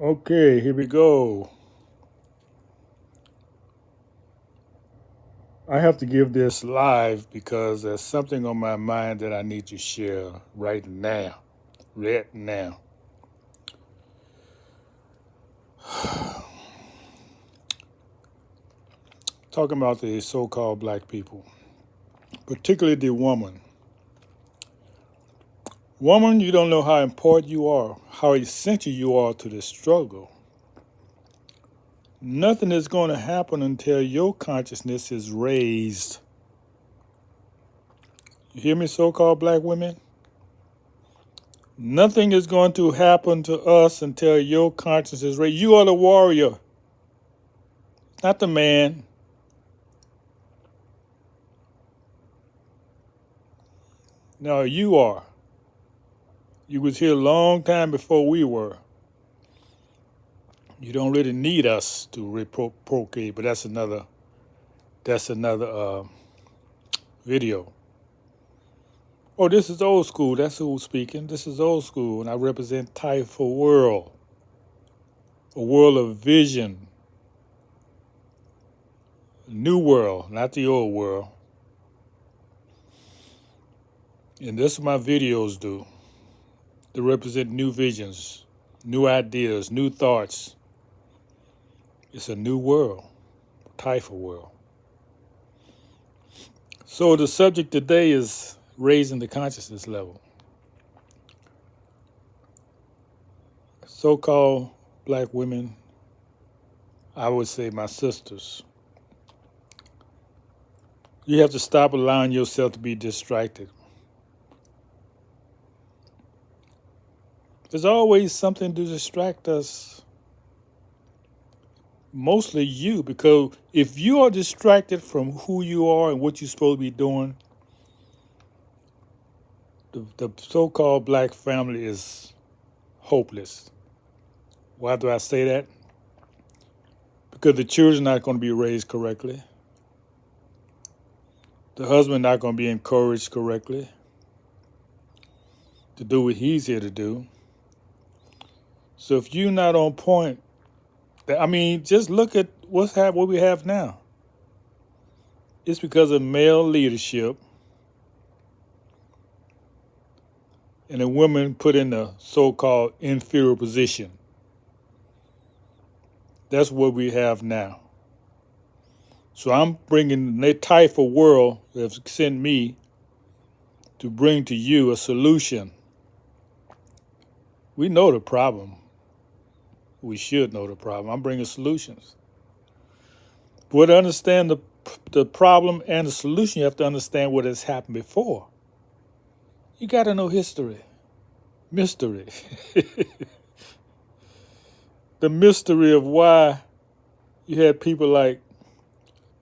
Okay, here we go. I have to give this live because there's something on my mind that I need to share right now. Right now. Talking about the so called black people, particularly the woman. Woman, you don't know how important you are, how essential you are to the struggle. Nothing is going to happen until your consciousness is raised. You hear me, so called black women? Nothing is going to happen to us until your consciousness is raised. You are the warrior, not the man. No, you are. You was here a long time before we were. You don't really need us to procreate, but that's another video. Oh, this is old school. That's who's speaking. This is old school, and I represent TAIFA world, a world of vision, a new world, not the old world. And this is what my videos do. They represent new visions, new ideas, new thoughts. It's a new world, TAIFA world. So the subject today is raising the consciousness level. So-called black women, I would say my sisters, you have to stop allowing yourself to be distracted. There's always something to distract us, mostly you, because if you are distracted from who you are and what you're supposed to be doing, the so-called black family is hopeless. Why do I say that? Because the children are not going to be raised correctly. The husband not going to be encouraged correctly to do what he's here to do. So if you're not on point, just look at what we have now. It's because of male leadership and a woman put in a so-called inferior position. That's what we have now. So I'm bringing the type of world that have sent me to bring to you a solution. We know the problem. We should know the problem. I'm bringing solutions. But to understand the problem and the solution, you have to understand what has happened before. You got to know history. Mystery. The mystery of why you had people like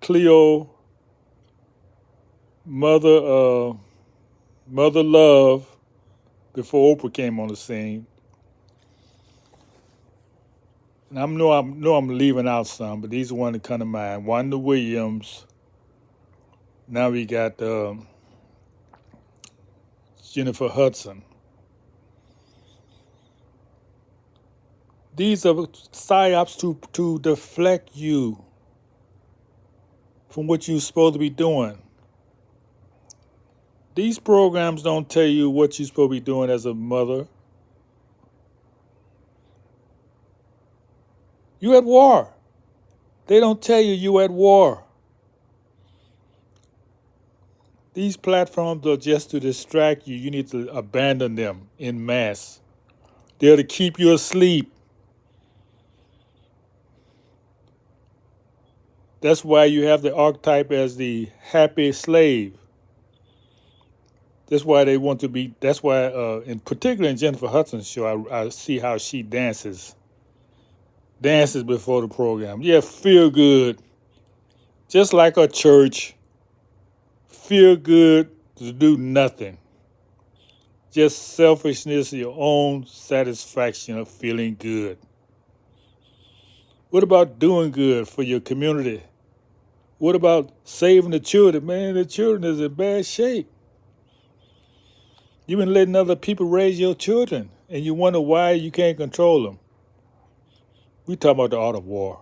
Cleo, Mother Love, before Oprah came on the scene. And I know I'm leaving out some, but these are one that come to mind. Wanda Williams. Now we got Jennifer Hudson. These are psyops to deflect you from what you're supposed to be doing. These programs don't tell you what you're supposed to be doing as a mother. You at war. They don't tell you at war. These platforms are just to distract you. You need to abandon them en masse. They're to keep you asleep. That's why you have the archetype as the happy slave. That's why they want to be, that's why, in particular in Jennifer Hudson's show, I see how she dances before the program. Yeah, feel good. Just like a church. Feel good to do nothing. Just selfishness, your own satisfaction of feeling good. What about doing good for your community? What about saving the children? Man, the children is in bad shape. You've been letting other people raise your children, and you wonder why you can't control them. We talk about the art of war.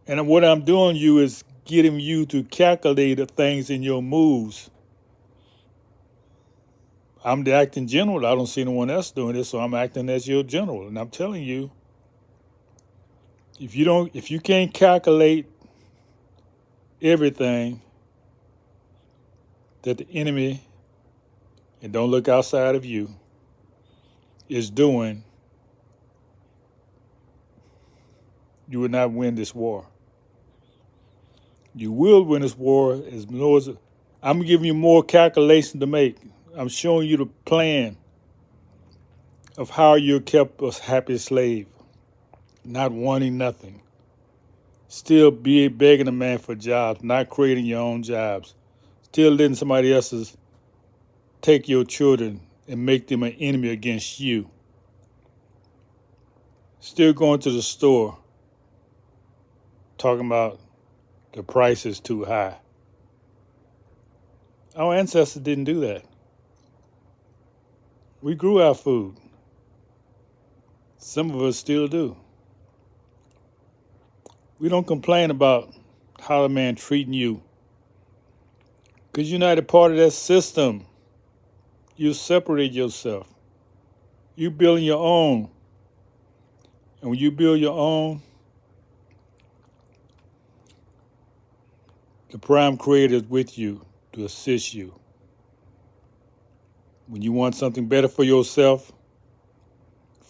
And what I'm doing you is getting you to calculate the things in your moves. I'm the acting general. I don't see anyone else doing this, so I'm acting as your general. And I'm telling you, if you can't calculate everything that the enemy, and don't look outside of you, is doing, you will not win this war. You will win this war as long as I'm giving you more calculation to make. I'm showing you the plan of how you're kept a happy slave, not wanting nothing. Still be begging a man for jobs, not creating your own jobs. Still letting somebody else's take your children and make them an enemy against you. Still going to the store talking about the price is too high. Our ancestors didn't do that. We grew our food. Some of us still do. We don't complain about how a man treating you, because you're not a part of that system. You separate yourself. You building your own. And when you build your own, the prime creator is with you to assist you. When you want something better for yourself,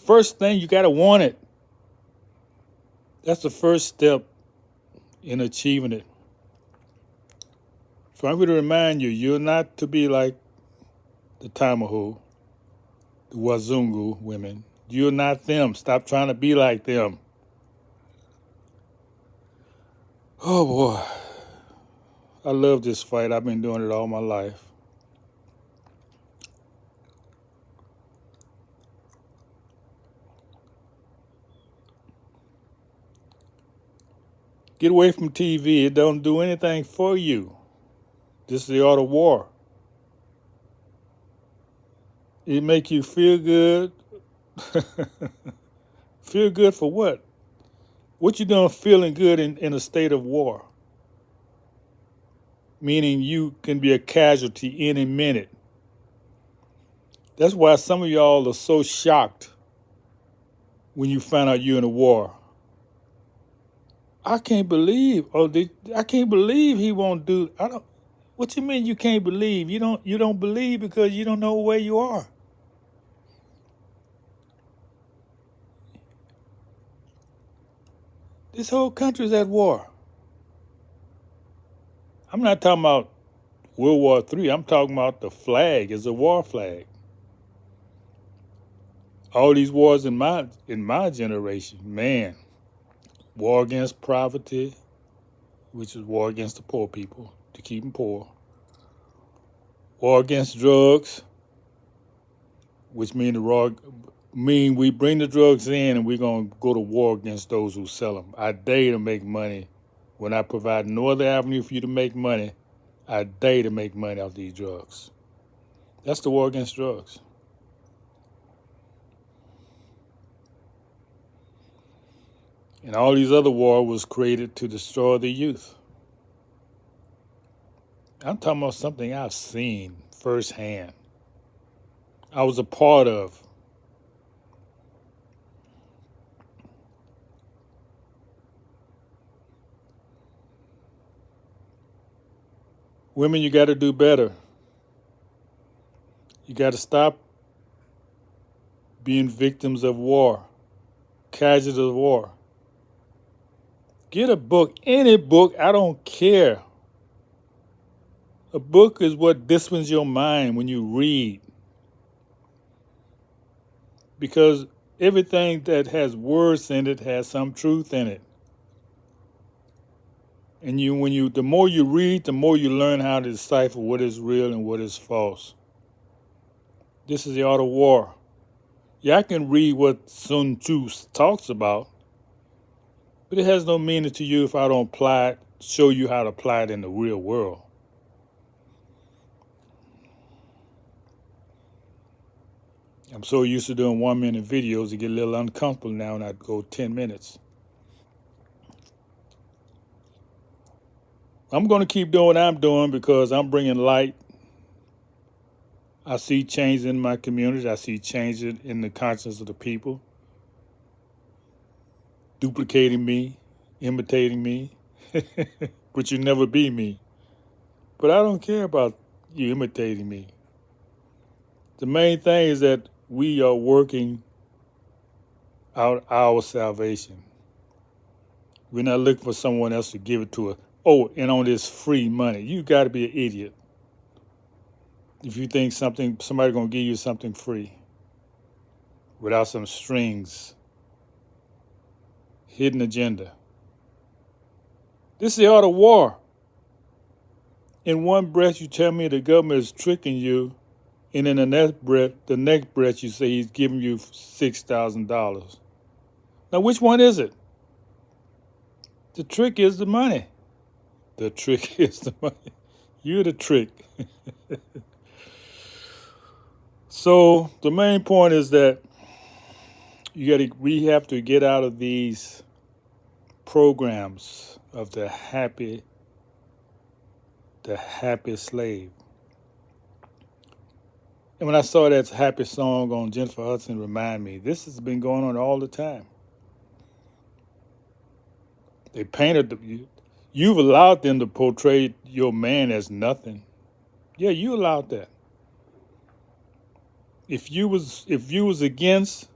first thing, you got to want it. That's the first step in achieving it. So I'm going to remind you, you're not to be like the Tamahu, the Wazungu women. You're not them. Stop trying to be like them. Oh boy, I love this fight. I've been doing it all my life. Get away from TV. It don't do anything for you. This is the art of war. It make you feel good. Feel good for what? What you doing feeling good in a state of war? Meaning you can be a casualty any minute. That's why some of y'all are so shocked when you find out you're in a war. I can't believe. I can't believe he won't do. I don't. What you mean you can't believe? You don't believe because you don't know where you are. This whole country's at war. I'm not talking about World War III. I'm talking about the flag is a war flag. All these wars in my generation, man, war against poverty, which is war against the poor people to keep them poor. War against drugs, which mean we bring the drugs in and we're gonna go to war against those who sell them. I dare you to make money. When I provide no other avenue for you to make money, I dare you to make money off these drugs. That's the war against drugs. And all these other wars was created to destroy the youth. I'm talking about something I've seen firsthand. I was a part of. Women, you got to do better. You got to stop being victims of war, casualties of war. Get a book, any book, I don't care. A book is what disciplines your mind when you read. Because everything that has words in it has some truth in it. And the more you read, the more you learn how to decipher what is real and what is false. This is the art of war. Yeah, I can read what Sun Tzu talks about, but it has no meaning to you if I don't show you how to apply it in the real world. I'm so used to doing 1 minute videos, it get a little uncomfortable now, and I go 10 minutes. I'm going to keep doing what I'm doing because I'm bringing light. I see change in my community. I see change in the conscience of the people, duplicating me, imitating me, but you never be me. But I don't care about you imitating me. The main thing is that we are working out our salvation. We're not looking for someone else to give it to us. Oh, and on this free money, you got to be an idiot if you think somebody gonna give you something free without some strings, hidden agenda. This is the art of war. In one breath, you tell me the government is tricking you, and in the next breath, you say he's giving you $6,000. Now, which one is it? The trick is the money. The trick is the money. You're the trick. So the main point is that we have to get out of these programs of the happy slave. And when I saw that happy song on Jennifer Hudson, remind me, this has been going on all the time. They painted you've allowed them to portray your man as nothing. Yeah, you allowed that. If you was against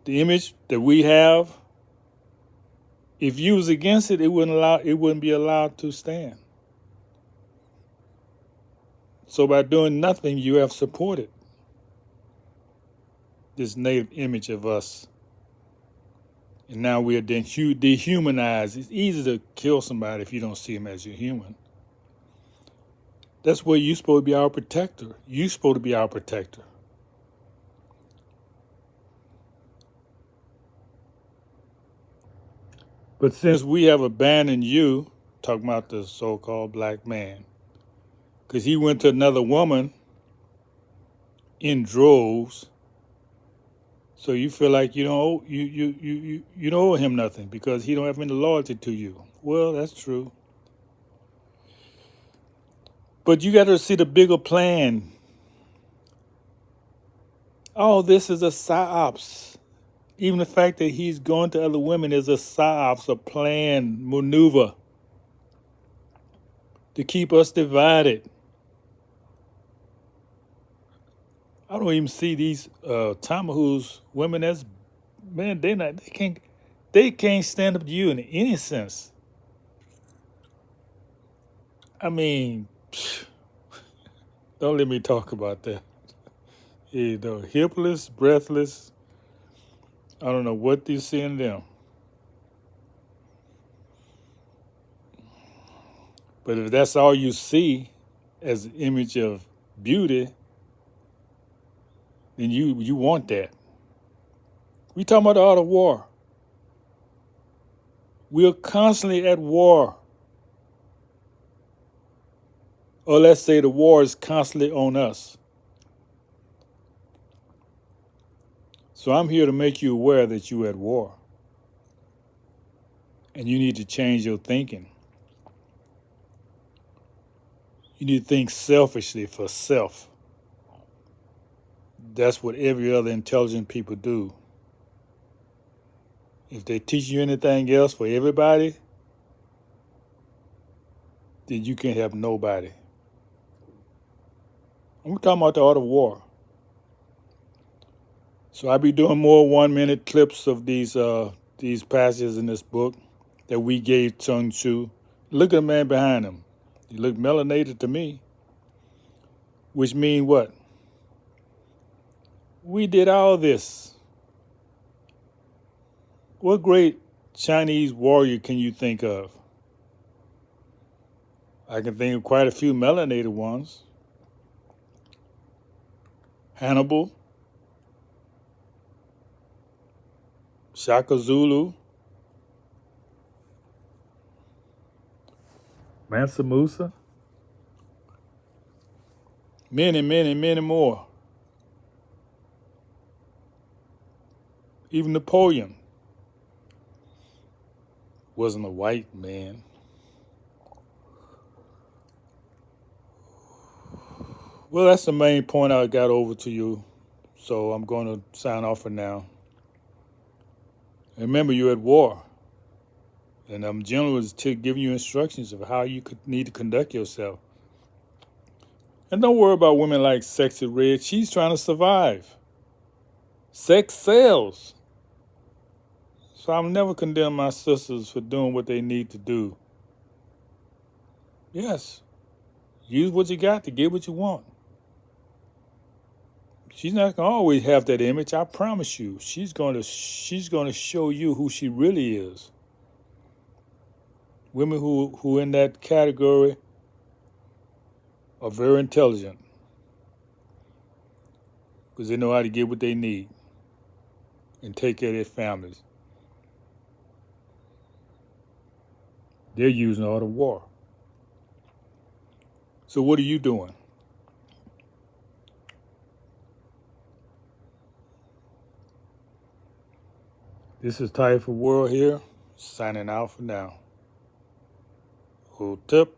the image that we have, if you was against it, it wouldn't be allowed to stand. So by doing nothing, you have supported this native image of us. And now we are dehumanized. It's easy to kill somebody if you don't see him as your human. That's where you're supposed to be our protector. You're supposed to be our protector. But since we have abandoned you, talking about the so-called black man, because he went to another woman in droves, so you feel like you don't owe him nothing because he don't have any loyalty to you. Well, that's true. But you got to see the bigger plan. All this is a psyops. Even the fact that he's going to other women is a psyops, a plan, maneuver to keep us divided. I don't even see these Tamahoos women as man. They can't stand up to you in any sense. I mean, don't let me talk about that. You know, hipless, breathless. I don't know what you see in them. But if that's all you see as an image of beauty, then you want that. We talking about the art of war. We're constantly at war. Or let's say the war is constantly on us. So I'm here to make you aware that you're at war. And you need to change your thinking. You need to think selfishly for self. That's what every other intelligent people do. If they teach you anything else for everybody, then you can't have nobody. I'm talking about the art of war. So I'll be doing more 1 minute clips of these passages in this book that we gave Sun Tzu. Look at the man behind him. He looked melanated to me. Which mean what? We did all this. What great Chinese warrior can you think of? I can think of quite a few melanated ones. Hannibal, Shaka Zulu, Mansa Musa, many, many, many more. Even Napoleon wasn't a white man. Well, that's the main point I got over to you. So I'm going to sign off for now. And remember, you're at war. And I'm generally giving you instructions of how you could need to conduct yourself. And don't worry about women like Sexy Red. She's trying to survive. Sex sells. So I'll never condemn my sisters for doing what they need to do. Yes, use what you got to get what you want. She's not gonna always have that image. I promise you. She's gonna show you who she really is. Women who in that category are very intelligent because they know how to get what they need and take care of their families. They're using all the war. So what are you doing? This is TAIFA World here, signing out for now. Hold tip.